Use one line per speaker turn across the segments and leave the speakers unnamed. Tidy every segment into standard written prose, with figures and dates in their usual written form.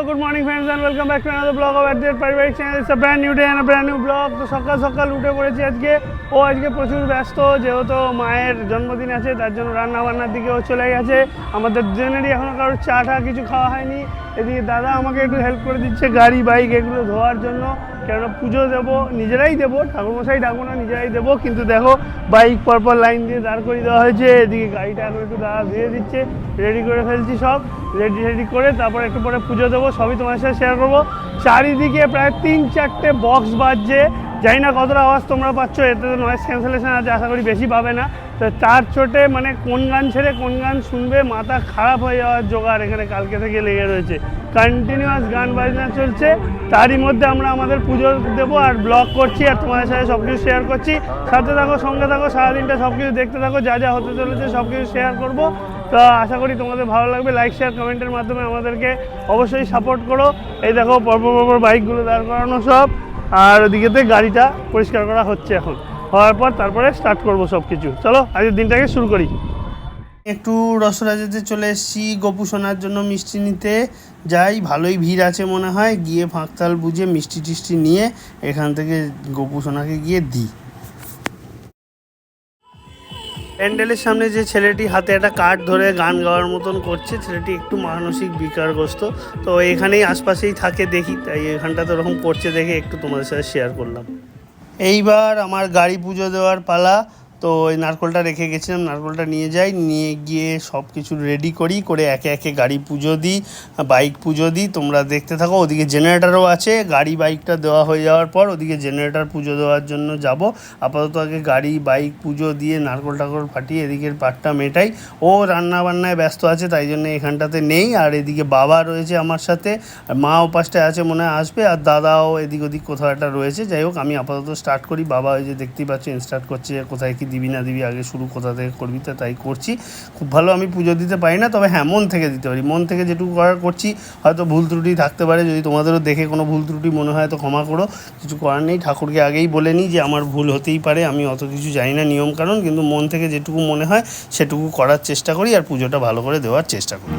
good morning friends and welcome back to another vlog of Adjet Parivarik channel. It's a brand new day and a brand new vlog. তো সকাল সকাল উঠে পড়েছি আজকে প্রচুর ব্যস্ত, যেহেতু মায়ের জন্মদিন আছে তার জন্য রান্না বান্নার দিকেও চলে গেছে। আমাদের দুজনেরই এখনও কারোর চা কিছু খাওয়া হয়নি। এদিকে দাদা আমাকে একটু হেল্প করে দিচ্ছে গাড়ি বাইক এগুলো ধোয়ার জন্য, কেননা পুজো দেবো, নিজেরাই দেবো, ঠাকুরমশাই ডাকবো না, নিজেরাই দেবো। কিন্তু দেখো বাইক পরপর লাইন দিয়ে দাঁড় করিয়ে দেওয়া হয়েছে। এদিকে গাড়িটা এখন একটু দাদা ধুয়ে দিচ্ছে, রেডি করে ফেলছি সব, রেডি করে তারপর একটু পরে পুজো দেবো, সবই তোমার সাথে শেয়ার করবো। চারিদিকে প্রায় 3-4টে বক্স বাজছে, জানি না কতটা আওয়াজ তোমরা পাচ্ছ, এতে তো নয়েজ ক্যান্সেলেশন আছে, আশা করি বেশি পাবে না। তো তার চোটে মানে কোন গান ছেড়ে কোন গান শুনবে মাথা খারাপ হয়ে যাওয়ার জোগাড় এখানে কালকে থেকে লেগে রয়েছে। কন্টিনিউয়াস গান বাজনা চলছে, তারই মধ্যে আমরা আমাদের পুজো দেবো আর ব্লগ করছি আর তোমাদের সাথে সব কিছু শেয়ার করছি। সাথে থাকো, সঙ্গে থাকো, সারাদিনটা সব কিছু দেখতে থাকো, যা যা হতে চলেছে সব কিছু শেয়ার করবো। তো আশা করি তোমাদের ভালো লাগবে। লাইক শেয়ার কমেন্টের মাধ্যমে আমাদেরকে অবশ্যই সাপোর্ট করো। এই দেখো পরপর বাইকগুলো দাঁড় করানো সব, আর ওদিকেতে গাড়িটা পরিষ্কার করা হচ্ছে এখন, হওয়ার পর তারপরে স্টার্ট করবো সব কিছু। চলো আজকের দিনটাকে শুরু করি। একটু রসরাজেতে চলে এসেছি গপু সোনার জন্য মিষ্টি নিতে যাই, ভালোই ভিড় আছে মনে হয়, গিয়ে ফাঁকতাল বুঝে মিষ্টি টিষ্টি নিয়ে এখান থেকে গপু সোনাকে গিয়ে দিই। প্যান্ডেলের সামনে যে ছেলেটি হাতে একটা কার্ড ধরে গান গাওয়ার মতন করছে, ছেলেটি একটু মানসিক বিকারগ্রস্ত, তো এখানেই আশপাশেই থাকে দেখি, তাই এখানটাতে ওরকম করছে দেখে একটু তোমাদের সাথে শেয়ার করলাম। এইবার আমার গাড়ি পুজো দেওয়ার পালা। তো ওই নারকোলটা রেখে গেছিলাম, নারকোলটা নিয়ে যাই, নিয়ে গিয়ে সব কিছু রেডি করে একে একে গাড়ি পুজো দিই, বাইক পুজো দিই। তোমরা দেখতে থাকো। ওদিকে জেনারেটারও আছে, গাড়ি বাইকটা দেওয়া হয়ে যাওয়ার পর ওদিকে জেনারেটার পুজো দেওয়ার জন্য যাব। আপাতত আগে গাড়ি বাইক পুজো দিয়ে নারকোল টাকল ফাটিয়ে এদিকের পাটটা মেটাই। ও রান্না বান্নায় ব্যস্ত আছে, তাই জন্য এখানটাতে নেই। আর এদিকে বাবা রয়েছে আমার সাথে, আর মা ওপাশটায় আছে মনে হয় আসবে, আর দাদাও এদিক ওদিক কোথাও একটা রয়েছে। যাই হোক আমি আপাতত স্টার্ট করি। বাবা ওই যে দেখতেই পাচ্ছি স্টার্ট করছে, কোথায় কি দিবি না দিবি, আগে শুরু কোথা থেকে করবি, তো তাই করছি। খুব ভালো আমি পুজো দিতে পারি না, তবে হ্যাঁ মন থেকে দিতে পারি। মন থেকে যেটুকু করার করছি, হয়তো ভুল ত্রুটি থাকতে পারে, যদি তোমাদেরও দেখে কোনো ভুল ত্রুটি মনে হয় তো ক্ষমা করো, কিছু করার নেই। ঠাকুরকে আগেই বলে নিই যে আমার ভুল হতেই পারে, আমি অত কিছু জানি না নিয়মকানুন, কিন্তু মন থেকে যেটুকু মনে হয় সেটুকু করার চেষ্টা করি আর পুজোটা ভালো করে দেওয়ার চেষ্টা করি।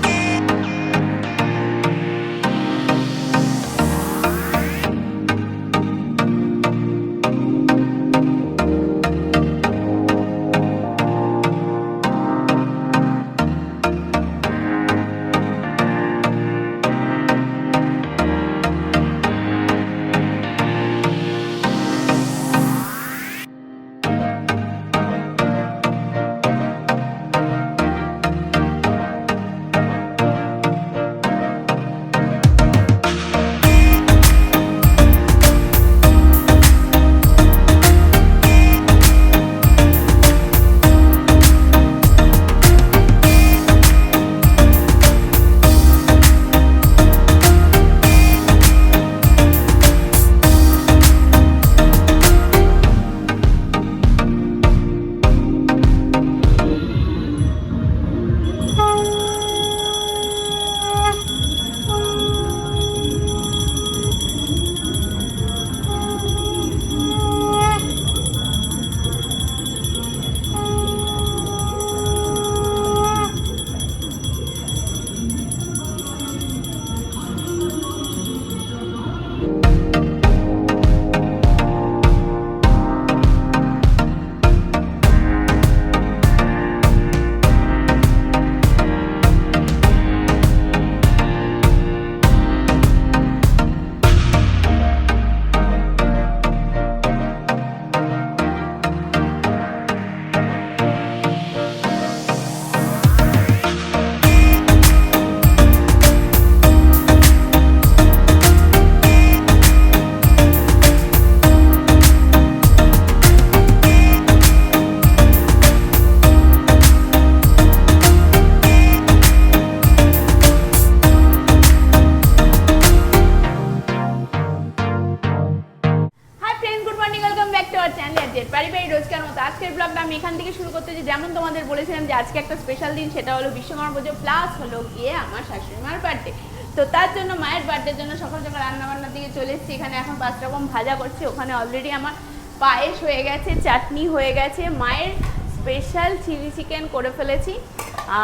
আজকের ব্লগটা আমি এখান থেকে শুরু করতে, যেমন তোমাদের বলেছিলাম যে আজকে একটা স্পেশাল দিন, সেটা হলো বিশ্বকর্মা পুজো প্লাস হলো গিয়ে আমার শাশুড়ি মার বার্থডে। তো তার জন্য মায়ের বার্থডের জন্য সকাল সকাল রান্নাবান্নার দিকে চলে এসেছি। এখানে এখন 5 রকম ভাজা করছি, ওখানে অলরেডি আমার পায়েস হয়ে গেছে, চাটনি হয়ে গেছে, মায়ের স্পেশাল চিলি চিকেন করে ফেলেছি,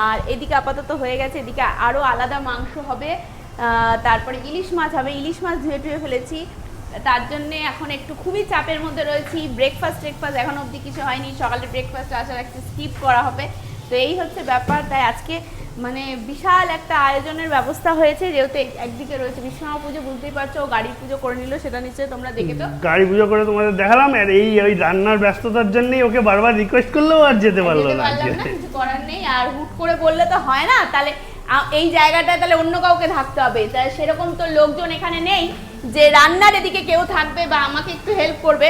আর এদিকে আপাতত হয়ে গেছে। এদিকে আরও আলাদা মাংস হবে, তারপরে ইলিশ মাছ হবে, ইলিশ মাছ ধুয়ে ফেলেছি। তার জন্য এখন একটু খুবই চাপের মধ্যে রয়েছি। ব্রেকফাস্ট এখন অবধি কিছু হয়নি, সকালে ব্রেকফাস্ট আসার একটা স্কিপ করা হবে। তো এই হচ্ছে ব্যাপার। তাই আজকে মানে বিশাল একটা আয়োজনের ব্যবস্থা হয়েছে, যেহেতু একদিকে রয়েছে বিশ্বকর্মা পুজো, বুঝতেই পারছো, ও গাড়ির পুজো করে নিল, সেটা নিশ্চয়ই তোমরা দেখেছো।
গাড়ি পুজো করে তোমাদের দেখালাম, আর এই ওই রান্নার ব্যস্ততার জন্যই ওকে বারবার রিকোয়েস্ট করলেও আর যেতে পারলো না।
কিছু করার নেই, আর হুট করে বললে তো হয় না, তাহলে এই জায়গাটায় তাহলে অন্য কাউকে থাকতে হবে। তাই সেরকম তো লোকজন এখানে নেই যে রান্নার এদিকে কেউ থাকবে বা আমাকে একটু হেল্প করবে।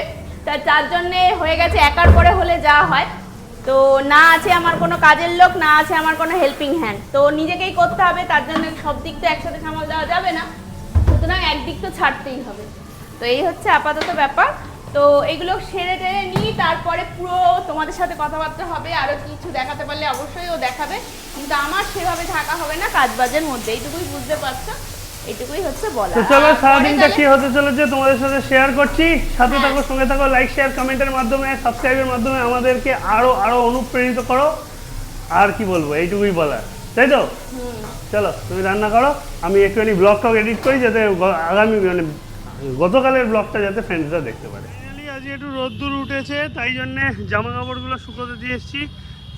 তার জন্য হয়ে গেছে একার পরে হলে যা হয়। তো না আছে আমার কোনো কাজের লোক, না আছে আমার কোনো হেল্পিং হ্যান্ড, তো নিজেকেই করতে হবে। তার জন্য সব দিক তো একসাথে সামাল দেওয়া যাবে না, সুতরাং একদিক তো ছাড়তেই হবে। তো এই হচ্ছে আপাতত ব্যাপার। তো এগুলো সেরে টেরে নিই, তারপরে পুরো তোমাদের সাথে কথাবার্তা হবে। আরও কিছু দেখাতে পারলে অবশ্যই ও দেখাবে, কিন্তু আমার সেভাবে থাকা হবে না, কাজ বাজের মধ্যে, এইটুকুই বুঝতে পারছো, এইটুকুই হচ্ছে বলা।
তো চলো সারাদিনটা কি হতে চলেছে তোমাদের সাথে শেয়ার করছি, সাথে থাকো, সঙ্গে থাকো, লাইক শেয়ার কমেন্টের মাধ্যমে, সাবস্ক্রাইবের মাধ্যমে আমাদেরকে আরো অনুপ্রেরিত করো। আর কি বলবো, এইটুকুই বলার, তাই তো? চলো তুমি রান্না করো, আমি একটুখানি ব্লগটাও এডিট করি, যাতে আগামী মানে গতকালের ব্লগটা যাতে ফ্রেন্ডসরা দেখতে পারে। আজকে একটু রোদ্দুর উঠেছে, তাই জন্যে জামা কাপড়গুলো শুকোতে দিয়ে এসেছি,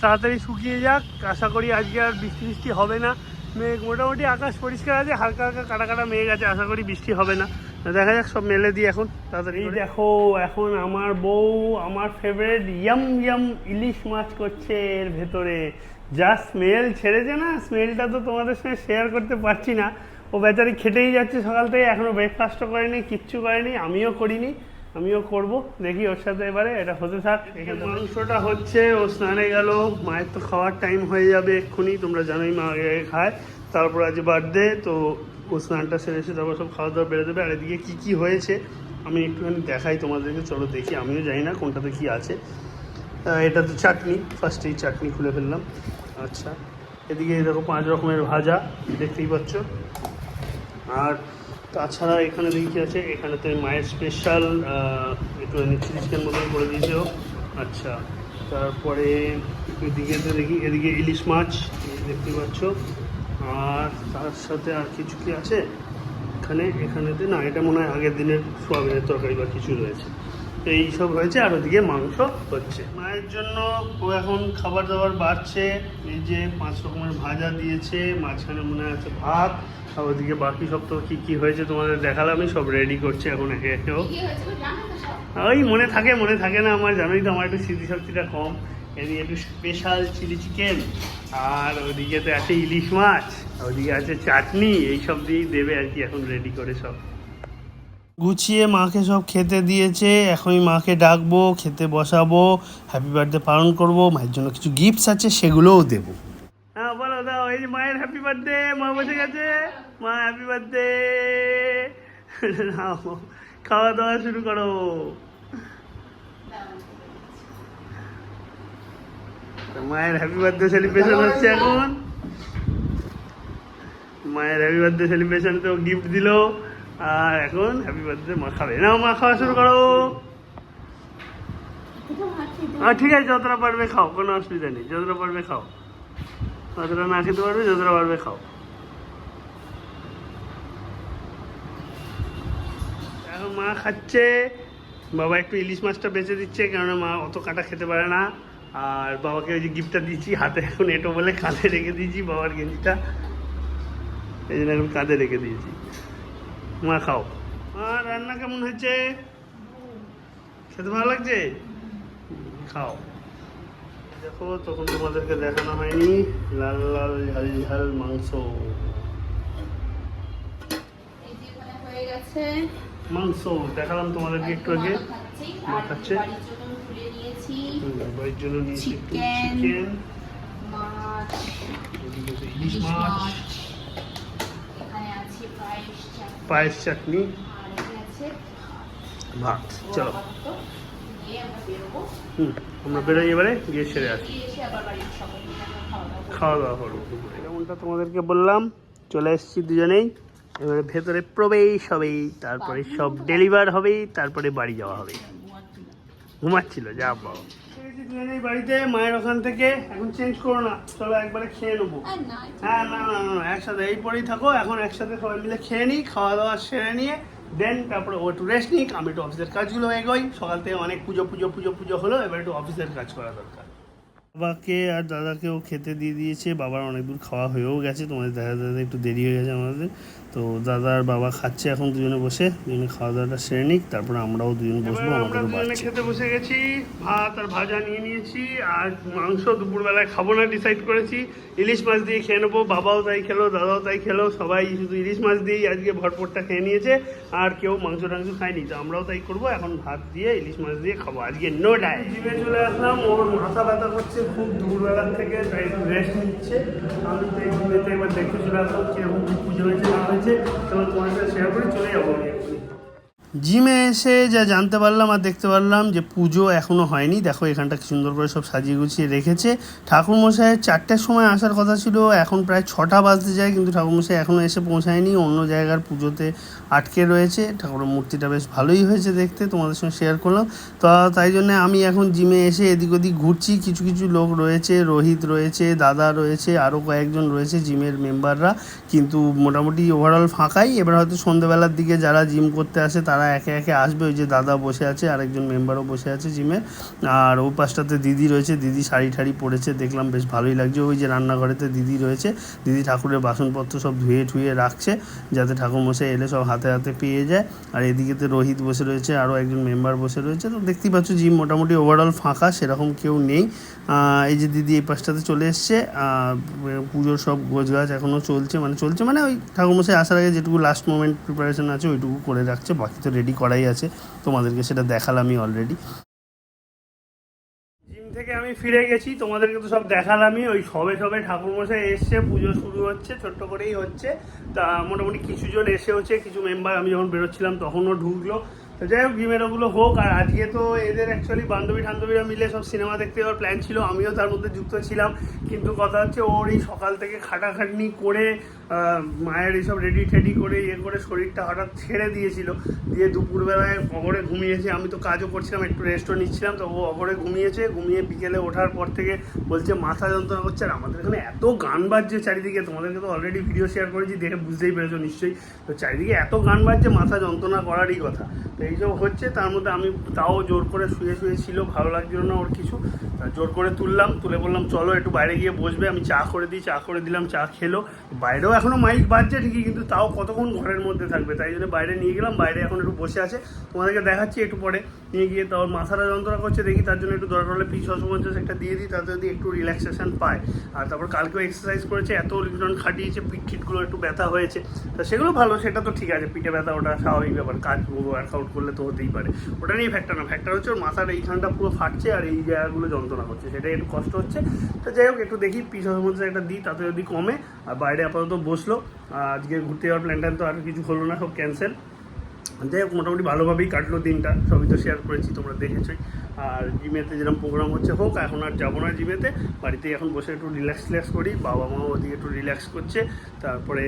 তাড়াতাড়ি শুকিয়ে যাক। আশা করি আজকে আর বৃষ্টি হবে না। মেঘ মোটামুটি আকাশ পরিষ্কার আছে, হালকা হালকা কাটা কাটা মেঘ আছে, আশা করি বৃষ্টি হবে না। দেখা যাক, সব মেলে দিই এখন তাড়াতাড়ি। দেখো এখন আমার বউ আমার ফেভারিট ইয়াম ইলিশ মাছ করছে এর ভেতরে। যা স্মেল ছেড়েছে না, স্মেলটা তো তোমাদের সঙ্গে শেয়ার করতে পারছি না। ও বেচারি খেটেই যাচ্ছে সকাল থেকে, এখনও ব্রেকফাস্টও করেনি, কিচ্ছু করেনি, আমিও করিনি, আমিও করব। দেখি ওর সাথে এবারে এটা হতে থাক। এখানে মাংসটা হচ্ছে, ও স্নানে গেল, মায়ের তো খাওয়ার টাইম হয়ে যাবে এক্ষুনি, তোমরা জানোই মা আগে খায়। তারপর আজ বার্থডে, তো ও স্নানটা সেরে এসে তারপর সব খাওয়া দাওয়া বেড়ে দেবে। আর এদিকে কী হয়েছে আমি একটুখানি দেখাই তোমাদেরকে, চলো দেখি। আমিও জানি না কোনটাতে কী আছে। এটা তো চাটনি, ফার্স্টেই চাটনি খুলে ফেললাম। আচ্ছা, এদিকে দেখো 5 রকমের ভাজা, দেখতেই পাচ্ছ। আর তাছাড়া এখানে দেখি কী আছে, এখানেতে মায়ের স্পেশাল একটু চিলি চিকেন মতন করে দিয়েছে। আচ্ছা, তারপরে এদিকে তো দেখি, এদিকে ইলিশ মাছ দেখতে পাচ্ছ। আর তার সাথে আর কিছু কি আছে এখানেতে না, এটা মনে হয় আগের দিনের সোয়াবিনের তরকারি বা কিছু রয়েছে, এই সব হয়েছে। আর ওদিকে মাংস হচ্ছে মায়ের জন্য। ও এখন খাবার দাবার বাড়ছে, এই যে 5 রকমের ভাজা দিয়েছে, মাঝখানে মনে আছে ভাত, আর ওদিকে বাকি সব তো কী হয়েছে তোমাদের দেখালামই, সব রেডি করছে এখন একে একেও। ওই মনে থাকে না আমার, জানোই তো আমার একটু স্মৃতিশক্তিটা কম। এদিকে একটু স্পেশাল চিলি চিকেন, আর ওদিকেতে আছে ইলিশ মাছ, ওদিকে আছে চাটনি, এইসব দিয়েই দেবে আর কি এখন রেডি করে সব গুছিয়ে। মাকে সব খেতে দিয়েছে, এখনই মাকে ডাকবো, খেতে বসাবো, হ্যাপি বার্থডে পালন করবো। মায়ের জন্য কিছু গিফটস আছে, সেগুলোও দেবো। হ্যাঁ বলো, দাও, এই যে মায়ের হ্যাপি বার্থডে, মা বসে গেছে, মা হ্যাপি বার্থডে। খাওয়া দাওয়া শুরু করো। মায়ের হ্যাপি বার্থডে সেলিব্রেশন হচ্ছে এখন। মায়ের হ্যাপি বার্থডে সেলিব্রেশন তো গিফট দিল, আর এখন হ্যাপি বার্থডে মা খাবে। নাও মা, খাওয়া শুরু করো। ঠিক আছে, যতটা পারবে খাও, কোনো অসুবিধা নেই, যতটা পারবে খাও, যতটা না খেতে পারবে যতটা পারবে খাও। এখন মা খাচ্ছে, বাবা একটু ইলিশ মাছটা বেঁচে দিচ্ছে, কেননা মা অত কাটা খেতে পারে না। আর বাবাকে ওই যে গিফটটা দিচ্ছি হাতে, এখন এটো বলে কাঁধে রেখে দিয়েছি, বাবার গেঞ্জিটা এই জন্য এখন কাঁধে রেখে দিয়েছি। মা খাও। আর রান্না কেমন হয়েছে, খেতে ভালো লাগছে? খাও। দেখো, তখন তোমাদেরকে দেখানো হয়নি, লাল লাল ঝাল ঝাল মাংস। মাংস দেখালাম তোমাদেরকে একটু আগে, মা খাচ্ছে। বাড়ির জন্য নিয়েছি একটু চিকেন, ইলিশ মাছ, পায়েস, চাটনি, ভাত। চলো আমরা বেরোই, এবারে গিয়ে সেরে আসি, খাওয়া দাওয়া করবো। যেমনটা তোমাদেরকে বললাম, চলে এসেছি দুজনেই, এবারে ভেতরে প্রবেশ হবেই, তারপরে সব ডেলিভার হবেই, তারপরে বাড়ি যাওয়া হবে। ঘুমাচ্ছিল, যা বাবা তুলে নেই বাড়িতে মায়ের ওখান থেকে, এখন চেঞ্জ করো না, চলো একবারে খেয়ে নেবো। হ্যাঁ না না না একসাথে এই পরেই থাকো, এখন একসাথে সবাই মিলে খেয়ে নিই, খাওয়া দাওয়া সেরে নিয়ে দেন তারপরে ও একটু রেস্ট নিক, আমি একটু অফিসের কাজগুলো এগোই। সকাল থেকে অনেক পুজো হলো, এবার একটু অফিসের কাজ করা দরকার। বাবাকে আর দাদাকেও খেতে দিয়ে দিয়েছে, বাবার অনেক দূর খাওয়া হয়েও গেছে, তোমাদের দেখা দাদা একটু দেরি হয়ে গেছে আমাদের। তো দাদা আর বাবা খাচ্ছে এখন দুজনে বসে, দুজনে খাওয়া দাওয়াটা সেরে নিক, তারপরে আমরাও দুজন বসবো। আমাদেরও দুজনে খেতে বসে গেছি, ভাত আর ভাজা নিয়ে নিয়েছি, আর মাংস দুপুরবেলায় খাবো না ডিসাইড করেছি, ইলিশ মাছ দিয়ে খেয়ে নেবো। বাবাও তাই খেলো, দাদাও তাই খেলো, সবাই শুধু ইলিশ মাছ দিয়েই আজকে ভরপুরটা খেয়ে নিয়েছে, আর কেউ মাংস টাংস খায়নি। তো আমরাও তাই করবো, এখন ভাত দিয়ে ইলিশ মাছ দিয়ে খাবো আজকে, নো ডায়েট। জিমে চলে আসলাম, ওর মাথা ব্যথা করছে খুব দুপুরবেলার থেকে, তাই একটু রেস্ট নিচ্ছে। আমি তো এই জিমেতে একবার দেখতে চলে আসলাম কিরকম কি পুজো হয়েছে না হয়েছে, তখন তোমার সাথে শেয়ার করে চলে যাবো আমি এক্ষুনি। জিমে এসে যা জানতে পারলাম আর দেখতে পারলাম যে পুজো এখনও হয়নি। দেখো এখানটা কি সুন্দর করে সব সাজিয়ে গুছিয়ে রেখেছে। ঠাকুরমশাইয়ের 4টের সময় আসার কথা ছিল, এখন প্রায় 6টা বাজতে যায়, কিন্তু ঠাকুরমশাই এখনও এসে পৌঁছায়নি, অন্য জায়গার পুজোতে আটকে রয়েছে। ঠাকুরের মূর্তিটা বেশ ভালোই হয়েছে দেখতে, তোমাদের সঙ্গে শেয়ার করলাম। তো তাই জন্যে আমি এখন জিমে এসে এদিক ওদিক ঘুরছি। কিছু কিছু লোক রয়েছে, রোহিত রয়েছে, দাদা রয়েছে, আরও কয়েকজন রয়েছে জিমের মেম্বাররা, কিন্তু মোটামুটি ওভারঅল ফাঁকাই। এবার হয়তো সন্ধ্যেবেলার দিকে যারা জিম করতে আসে তারা একে একে আসবে। ওই যে দাদা বসে আছে, আরেকজন মেম্বারও বসে আছে জিমে, আর ওই পাশটাতে দিদি রয়েছে, দিদি শাড়ি ঠাড়ি পরেছে, দেখলাম বেশ ভালোই লাগছে। ওই যে রান্নাঘরেতে দিদি রয়েছে, দিদি ঠাকুরের বাসনপত্র সব ধুয়ে ঠুয়ে রাখছে, যাতে ঠাকুরমশাই এলে সব হাতে হাতে পেয়ে যায়। আর এদিকেতে রোহিত বসে রয়েছে, আরও একজন মেম্বার বসে রয়েছে। তো দেখতেই পাচ্ছ জিম মোটামুটি ওভারঅল ফাঁকা, সেরকম কেউ নেই। এই যে দিদি এই পাশটাতে চলে এসছে, পুজোর সব গোছগাছ এখনও চলছে, মানে ওই ঠাকুরমশাই আসার আগে যেটুকু লাস্ট মোমেন্ট প্রিপারেশন আছে ওইটুকু করে রাখছে, বাকি তো রেডি করাই আছে, তোমাদেরকে সেটা দেখালামই অলরেডি। জিম থেকে আমি ফিরে গেছি, তোমাদেরকে তো সব দেখালামই। ওই সবে ঠাকুরমশাই এসছে, পুজো শুরু হচ্ছে, ছোট্ট করেই হচ্ছে। তা মোটামুটি কিছু জন এসে হচ্ছে, কিছু মেম্বার আমি যখন বেরোচ্ছিলাম তখনও ঢুকলো। তো যাই হোক জিমের ওগুলো হোক। আর আজকে তো এদের অ্যাকচুয়ালি বান্ধবীরা মিলে সব সিনেমা দেখতে যাওয়ার প্ল্যান ছিল, আমিও তার মধ্যে যুক্ত ছিলাম। কিন্তু কথা হচ্ছে ওর এই সকাল থেকে খাটাখাটনি করে মায়ের এইসব রেডি টেডি করে করে শরীরটা হঠাৎ ছেড়ে দিয়েছিল, দিয়ে দুপুরবেলায় অগরে ঘুমিয়েছে। আমি তো কাজও করছিলাম, একটু রেস্টও নিচ্ছিলাম, তো ও অগরে ঘুমিয়ে বিকেলে ওঠার পর থেকে বলছে মাথা যন্ত্রণা করছে। আর আমাদের এখানে এত গান বাজছে চারিদিকে, তোমাদেরকে তো অলরেডি ভিডিও শেয়ার করেছি, দেখে বুঝতেই পেরেছো নিশ্চয়ই। তো চারিদিকে এত গান বাজছে, মাথা যন্ত্রণা করারই কথা। তো এইসব হচ্ছে, তার মধ্যে আমি তাও জোর করে শুয়ে ছিল, ভালো লাগছিল না ওর কিছু, তা জোর করে তুলে বললাম চলো একটু বাইরে গিয়ে বসবে, আমি চা করে দিলাম, চা খেলো। বাইরেও এখনও মাইক বাজছে ঠিকই, কিন্তু তাও কতক্ষণ ঘরের মধ্যে থাকবে, তাই জন্য বাইরে নিয়ে গেলাম। বাইরে এখন একটু বসে আছে, তোমাদেরকে দেখাচ্ছি একটু পরে নিয়ে গিয়ে। তাও মাথাটা যন্ত্রণা করছে, দেখি তার জন্য একটু দরকার হলে পিস অসমঞ্জস একটা দিয়ে দিই, তাতে যদি একটু রিল্যাক্সেশন পায়। আর তারপর কালকেও এক্সারসাইজ করেছে, এত রিটার্ন খাটিয়েছে, পিঠগুলো একটু ব্যথা হয়েছে, তা সেগুলো ভালো, সেটা তো ঠিক আছে, পিঠে ব্যথা ওটা স্বাভাবিক ব্যাপার, কাজ ওয়ার্কআউট করলে তো হতেই পারে। ওটা নিয়ে ফ্যাক্টর না, ফ্যাক্টর হচ্ছে ওর মাথার এইখানটা পুরো ফাটছে আর এই জায়গাগুলো যন্ত্রণা করছে, সেটাই একটু কষ্ট হচ্ছে। তো যাই হোক একটু দেখি পিস অসমঞ্জস একটা দিই, তাতে যদি কমে। আর বাইরে আপাতত বসলো, আজকে ঘুরতে যাওয়ার প্ল্যানটা তো আর কিছু হলো না, সব ক্যান্সেল। যাই হোক মোটামুটি ভালোভাবেই কাটলো দিনটা, সবই তো শেয়ার করেছি, তোমরা দেখেছোই। আর জিমেতে যেরকম প্রোগ্রাম হচ্ছে হোক, এখন আর যাবো না জিমেতে, বাড়িতেই এখন বসে একটু রিল্যাক্স করি। বাবা মাও ওদিকে একটু রিল্যাক্স করছে, তারপরে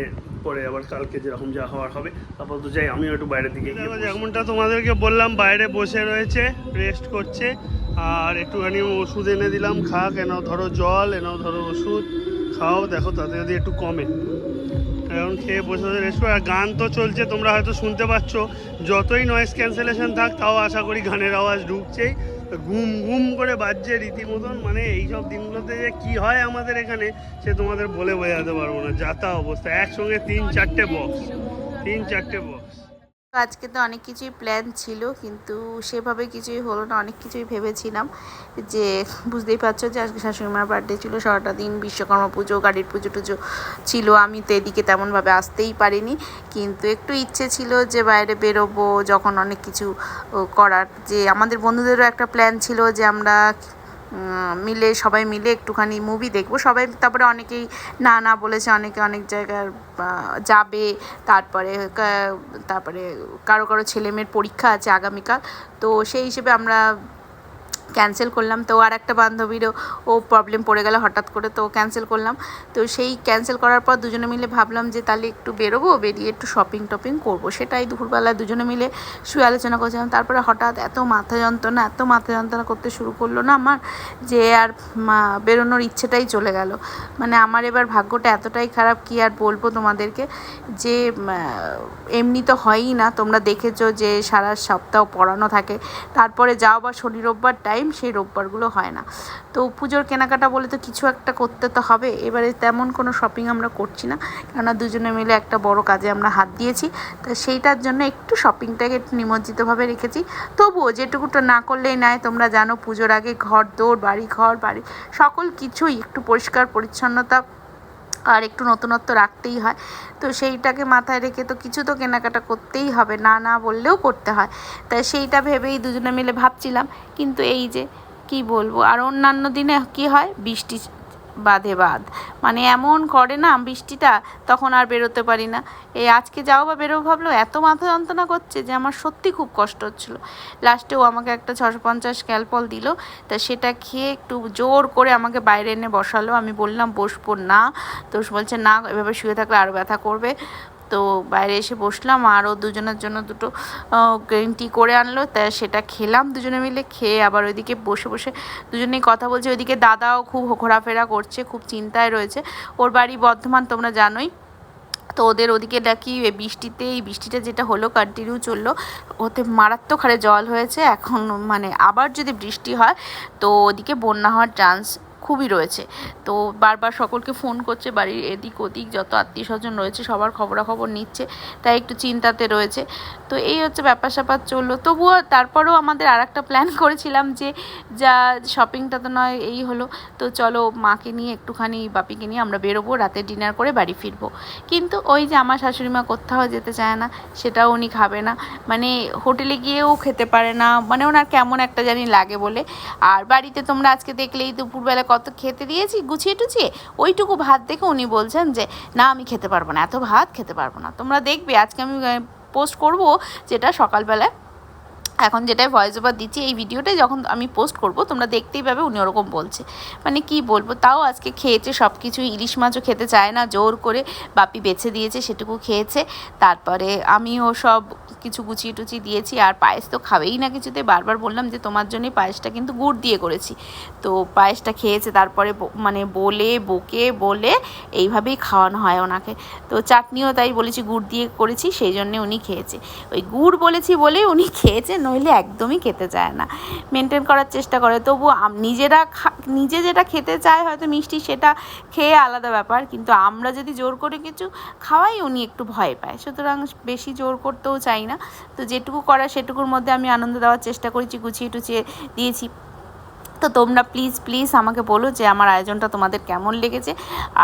আবার কালকে যেরকম যা হওয়ার হবে। আপাতত যাই, আমিও একটু বাইরের দিকে যেমনটা তোমাদেরকে বললাম, বাইরে বসে রয়েছে, রেস্ট করছে। আর একটুখানি ওষুধ এনে দিলাম, খাক, এনাও ধরো জল, এনাও ধরো ওষুধ, খাও, দেখো তাতে যদি একটু কমে। এখন খেয়ে বসে রেস্ট করে। আর গান তো চলছে, তোমরা হয়তো শুনতে পাচ্ছ, যতই নয়েজ ক্যান্সেলেশন থাক তাও আশা করি গানের আওয়াজ ঢুকছেই, ঘুম করে বাজছে রীতিমতন। মানে এইসব দিনগুলোতে যে কী হয় আমাদের এখানে, সে তোমাদের বলে বোঝাতে পারবো না, যাতা অবস্থা। একসঙ্গে 3-4টে বক্স।
আজকে তো অনেক কিছুই প্ল্যান ছিল, কিন্তু সেভাবে কিছুই হলো না। অনেক কিছুই ভেবেছিলাম, যে বুঝতেই পারছো যে আজকে শাশুড়িমার বার্থডে ছিল, সারাটা দিন বিশ্বকর্মা পুজো, গাড়ির পুজো টুজো ছিল, আমি তো এদিকে তেমনভাবে আসতেই পারিনি। কিন্তু একটু ইচ্ছে ছিল যে বাইরে বেরোবো, যখন অনেক কিছু করার, যে আমাদের বন্ধুদেরও একটা প্ল্যান ছিল যে আমরা সবাই মিলে একটুখানি মুভি দেখবো সবাই। তারপরে অনেকেই না বলেছে, অনেকে অনেক জায়গায় যাবে। তারপরে কারো ছেলেমেয়ের পরীক্ষা আছে আগামীকাল, তো সেই হিসেবে আমরা ক্যান্সেল করলাম। তো আর একটা বান্ধবীরও প্রবলেম পড়ে গেল হঠাৎ করে, তো ক্যান্সেল করলাম। তো সেই ক্যান্সেল করার পর দুজনে মিলে ভাবলাম যে তাহলে একটু বেরোবো, বেরিয়ে একটু শপিং টপিং করবো। সেটাই দুপুরবেলায় দুজনে মিলে শুয়ে আলোচনা করছিলাম। তারপরে হঠাৎ এত মাথা যন্ত্রণা করতে শুরু করলো না আমার, যে আর বেরোনোর ইচ্ছেটাই চলে গেল। মানে আমার এবার ভাগ্যটা এতটাই খারাপ, কি আর বলবো তোমাদেরকে, যে এমনি তো হয়ই না। তোমরা দেখেছো যে সারা সপ্তাহ পড়ানো থাকে, তারপরে যাও বা শনি রোববার টাইম, সেই রোববারগুলো হয় না। তো পুজোর কেনাকাটা বলে তো কিছু একটা করতে তো হবে। এবারে তেমন কোনো শপিং আমরা করছি না, কেননা দুজনে মিলে একটা বড় কাজে আমরা হাত দিয়েছি। তো সেইটার জন্য একটু শপিংটাকে একটু নিমজ্জিতভাবে রেখেছি। তবুও যেটুকুটা না করলেই নয়, তোমরা জানো পুজোর আগে ঘর দৌড়, বাড়ি সকল কিছুই একটু পরিষ্কার পরিচ্ছন্নতা আর একটু নতুনত্ব রাখতেই হয়। তো সেইটাকে মাথায় রেখে তো কিছু তো কেনাকাটা করতেই হবে, না বললেও করতে হয়। তাই সেইটা ভেবেই দুজনে মিলে ভাবছিলাম। কিন্তু এই যে কি বলবো, আর অন্যান্য দিনে কি হয়, বৃষ্টি বাদে বাদ, মানে এমন করে না বৃষ্টিটা, তখন আর বেরোতে পারি না। এই আজকে যাও বা বেরোবো ভাবলো, এত মাথা যন্ত্রণা করছে যে আমার সত্যি খুব কষ্ট হচ্ছিলো। লাস্টেও আমাকে একটা 650 ক্যালপল দিল, তা সেটা খেয়ে একটু জোর করে আমাকে বাইরে এনে বসালো। আমি বললাম বসবো না, তো বলছে না, এভাবে শুয়ে থাকলে আরও ব্যথা করবে। তো বাইরে এসে বসলাম, আরও দুজনের জন্য দুটো গ্রিন টি করে আনলো, তা সেটা খেলাম দুজনে মিলে। খেয়ে আবার ওইদিকে বসে বসে দুজনেই কথা বলছে। ওইদিকে দাদাও খুব ঘোরাফেরা করছে, খুব চিন্তায় রয়েছে। ওর বাড়ি বর্ধমান, তোমরা জানোই। তো ওদের ওদিকে ডাকি এই বৃষ্টিটা যেটা হলো কন্টিনিউ চললো, ওতে মারাত্মক হারে জল হয়েছে। এখন মানে আবার যদি বৃষ্টি হয় তো ওদিকে বন্যা হওয়ার চান্স খুবই রয়েছে। তো বারবার সকলকে ফোন করছে, বাড়ির এদিক ওদিক যত আত্মীয় স্বজন রয়েছে সবার খবরাখবর নিচ্ছে, তাই একটু চিন্তাতে রয়েছে। তো এই হচ্ছে ব্যাপার স্যাপার চললো। তবুও তারপরেও আমাদের আর একটা প্ল্যান করেছিলাম যে যা শপিংটা তো নয় এই হলো, তো চলো মাকে নিয়ে একটুখানি বাপিকে নিয়ে আমরা বেরোবো, রাতে ডিনার করে বাড়ি ফিরবো। কিন্তু ওই যে আমার শাশুড়ি মা কোথাও যেতে চায় না, সেটাও উনি খাবে না, মানে হোটেলে গিয়েও খেতে পারে না, মানে ওনার কেমন একটা জানি লাগে বলে। আর বাড়িতে তোমরা আজকে দেখলেই দুপুরবেলা কত খেতে দিয়েছি গুছিয়ে টুছিয়ে, ওইটুকু ভাত দেখে উনি বলছেন যে না আমি খেতে পারবো না, এত ভাত খেতে পারবো না। তোমরা দেখবে আজকে আমি পোস্ট করব, যেটা সকালবেলায় এখন যেটাই ভয়েস ওভার দিচ্ছি, এই ভিডিওটাই যখন আমি পোস্ট করব তোমরা দেখতেই পাবে উনি ওরকম বলছে। মানে কি বলবো, তাও আজকে খেয়েছে সব কিছু। ইলিশ মাছও খেতে চায় না, জোর করে বাপি বেছে দিয়েছে, সেটুকু খেয়েছে। তারপরে আমিও সব কিছু গুছিয়ে টুচিয়ে দিয়েছি। আর পায়েস তো খাবেই না কিছুতে, বারবার বললাম যে তোমার জন্যই পায়েসটা কিন্তু গুড় দিয়ে করেছি। তো পায়েসটা খেয়েছে। তারপরে মানে বলে এইভাবেই খাওয়ানো হয় ওনাকে। তো চাটনিও তাই বলেছি গুড় দিয়ে করেছি, সেই জন্যে উনি খেয়েছে। ওই গুড় বলেছি বলেই উনি খেয়েছে, নইলে একদমই খেতে চায় না, মেনটেন করার চেষ্টা করে। তবু নিজে যেটা খেতে চায় হয়তো মিষ্টি, সেটা খেয়ে আলাদা ব্যাপার, কিন্তু আমরা যদি জোর করে কিছু খাওয়াই উনি একটু ভয় পায়। সুতরাং বেশি জোর করতেও চাই না। তো যেটুকু করা সেটুকুর মধ্যে আমি আনন্দ দেওয়ার চেষ্টা করেছি, গুছিয়ে টুচিয়ে দিয়েছি। তো তোমরা প্লিজ আমাকে বলো যে আমার আয়োজনটা তোমাদের কেমন লেগেছে।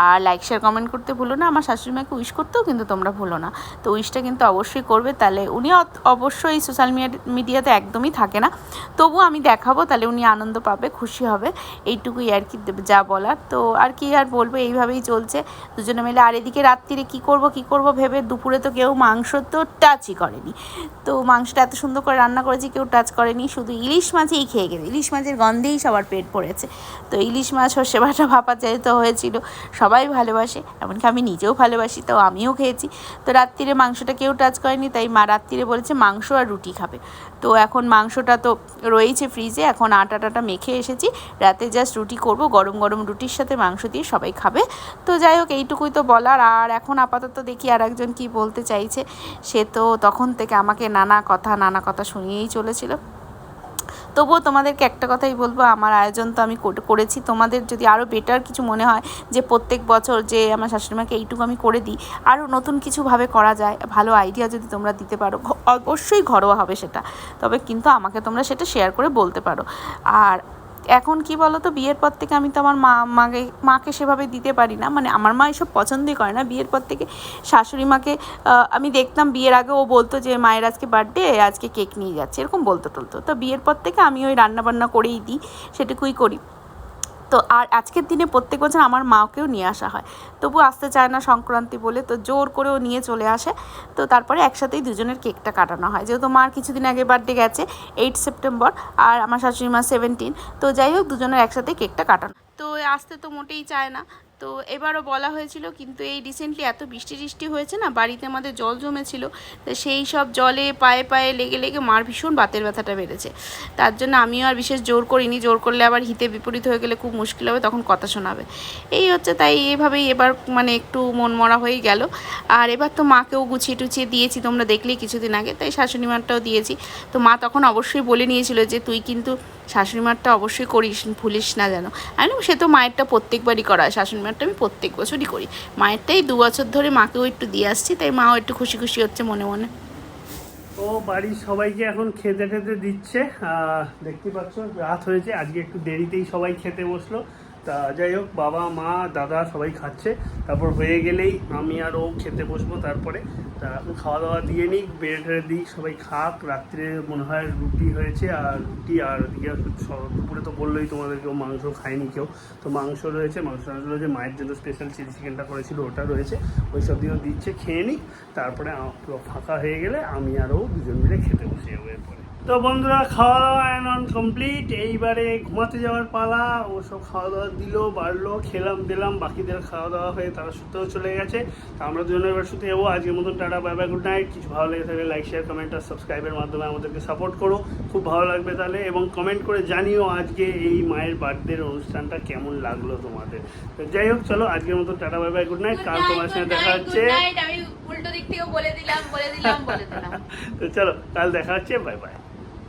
আর লাইক শেয়ার কমেন্ট করতে ভুলো না। আমার শাশুড়িমাকে উইশ করতেও কিন্তু তোমরা ভুলো না। তো উইশটা কিন্তু অবশ্যই করবে, তাহলে উনি অবশ্যই সোশ্যাল মিডিয়াতে একদমই থাকে না, তবু আমি দেখাবো, তাহলে উনি আনন্দ পাবে, খুশি হবে। এইটুকুই আর কি যা বলার। তো আর কি আর বলবো, এইভাবেই চলছে দুজনে মিলে। আর এদিকে রাত্রিরে কী করব ভেবে, দুপুরে তো কেউ মাংস তো টাচই করেনি। তো মাংসটা এত সুন্দর করে রান্না করেছি, কেউ টাচ করেনি, শুধু ইলিশ মাছই খেয়ে গেছে। ইলিশ মাছের গন্ধেই সবার পেট পড়েছে। তো ইলিশ মাছ সর্ষে বাটা ভাপা যেহেতু হয়েছিল, সবাই ভালোবাসে, এমনকি আমি নিজেও ভালোবাসি, তো আমিও খেয়েছি। তো রাত্রিরে মাংসটা কেউ টাচ করেনি, তাই মা রাত্রিরে বলেছে মাংস আর রুটি খাবে। তো এখন মাংসটা তো রয়েছে ফ্রিজে, এখন আটাটা মেখে এসেছি, রাতে জাস্ট রুটি করব, গরম গরম রুটির সাথে মাংস দিয়ে সবাই খাবে। তো যাই হোক, এইটুকুই তো বলার। আর এখন আপাতত দেখি আর একজন কী বলতে চাইছে। সে তো তখন থেকে আমাকে নানা কথা শুনিয়েই চলেছিল। তবুও তোমাদেরকে একটা কথাই বলবো, আমার আয়োজন তো আমি করেছি। তোমাদের যদি আরও বেটার কিছু মনে হয় যে প্রত্যেক বছর যে আমার শাশুড়িমাকে এইটুকু আমি করে দিই, আরও নতুন কিছুভাবে করা যায়, ভালো আইডিয়া যদি তোমরা দিতে পারো, অবশ্যই ঘরোয়া হবে সেটা, তবে কিন্তু আমাকে তোমরা সেটা শেয়ার করে বলতে পারো। আর এখন কি বলো তো, বিয়ের পর থেকে আমি তো আমার মাকে সেভাবে দিতে পারি না, মানে আমার মা এসব পছন্দই করে না। বিয়ের পর থেকে শাশুড়ি মাকে আমি দেখতাম, বিয়ের আগে ও বলতো যে মায়ের আজকে বার্থডে, আজকে কেক নিয়ে যাচ্ছে, এরকম বলতো। তো বিয়ের পর থেকে আমি ওই রান্নাবান্না করেই দিই, সেটুকুই করি। তো আর আজকের দিনে প্রত্যেক বছর আমার মাকেও নিয়ে আসা হয়, তবু আসতে চায় না সংক্রান্তি বলে, তো জোর করেও নিয়ে চলে আসে। তো তারপরে একসাথেই দুজনের কেকটা কাটানো হয়, যেহেতু মার কিছুদিন আগে বার্থডে গেছে 8 সেপ্টেম্বর, আর আমার শাশুড়ি মা 17। তো যাই হোক, দুজনের একসাথে কেকটা কাটানো। তো আসতে তো মোটেই চায় না। তো এবারও বলা হয়েছিল, কিন্তু এই রিসেন্টলি এত বৃষ্টি টিষ্টি হয়েছে না, বাড়িতে আমাদের জল জমেছিল, তো সেই সব জলে পায়ে পায়ে লেগে লেগে মার ভীষণ বাতের ব্যথাটা বেড়েছে। তার জন্য আমিও আর বিশেষ জোর করিনি, জোর করলে আবার হিতে বিপরীত হয়ে গেলে খুব মুশকিল হবে, তখন কথা শোনাবে। এই হচ্ছে, তাই এভাবেই এবার মানে একটু মন মরা হয়েই গেল। আর এবার তো মাকেও গুছিয়ে টুছিয়ে দিয়েছি, তোমরা দেখলেই কিছুদিন আগে, তাই শাশুড়ি মারটাও দিয়েছি। তো মা তখন অবশ্যই বলে নিয়েছিল যে তুই কিন্তু শাশুড়ি মারটা অবশ্যই করিস, ভুলিস না যেন। আমি সে তো মায়েরটা প্রত্যেকবারই করা হয়, শাশুড়ি মারটা আমি প্রত্যেক বছরই করি। মায়েরটাই 2 বছর ধরে মাকেও একটু দিয়ে আসছি, তাই মাও একটু খুশি খুশি হচ্ছে মনে মনে।
ও বাড়ির সবাইকে এখন খেতে টেতে দিচ্ছে। দেখতে পাচ্ছ রাত হয়েছে, আজকে একটু দেরিতেই সবাই খেতে বসলো। তা যাই হোক, বাবা মা দাদা সবাই খাচ্ছে, তারপর হয়ে গেলেই আমি আর ও খেতে বসবো। তারপরে তা এখন খাওয়া দাওয়া দিয়ে নিই, বেড়ে টেড়ে দিই, সবাই খাক। রাত্রে মনে হয় রুটি হয়েছে, আর রুটি আর দুপুরে তো বললোই তোমাদেরকে ও মাংস খায়নি কেউ, তো মাংস রয়েছে, মাংস রয়েছে, মায়ের জন্য স্পেশাল চিলি চিকেনটা করেছিল ওটা রয়েছে, ওই সব দিয়েও দিচ্ছে, খেয়ে নিই। তারপরে ফাঁকা হয়ে গেলে আমি আর ও দুজন মিলে খেতে বসে যাবো এরপরে। তো বন্ধুরা, খাওয়া দাওয়া অ্যান্ড কমপ্লিট, এইবারে ঘুমাতে যাওয়ার পালা। ও সব খাওয়া দাওয়া দিল, বাড়লো, খেলাম দিলাম, বাকিদের খাওয়া দাওয়া হয়ে তারা শুতেও চলে গেছে। তো আমরা দুজনে এবার শুতে যাবো। আজকের মতন tata, bye bye, good night. কিছু ভালো লেগে থাকলে লাইক শেয়ার কমেন্ট আর সাবস্ক্রাইবের মাধ্যমে আমাদেরকে সাপোর্ট করো, খুব ভালো লাগবে তাহলে। এবং কমেন্ট করে জানিও আজকে এই মায়ের বার্থডের অনুষ্ঠানটা কেমন লাগলো তোমাদের। তো যাই হোক, চলো আজকের মতন tata, bye bye, good night. কাল তোমার সাথে দেখা হচ্ছে।
আমি উল্টো দিক থেকেও বলে দিলাম।
তো চলো, কাল দেখা হচ্ছে, বাই বাই।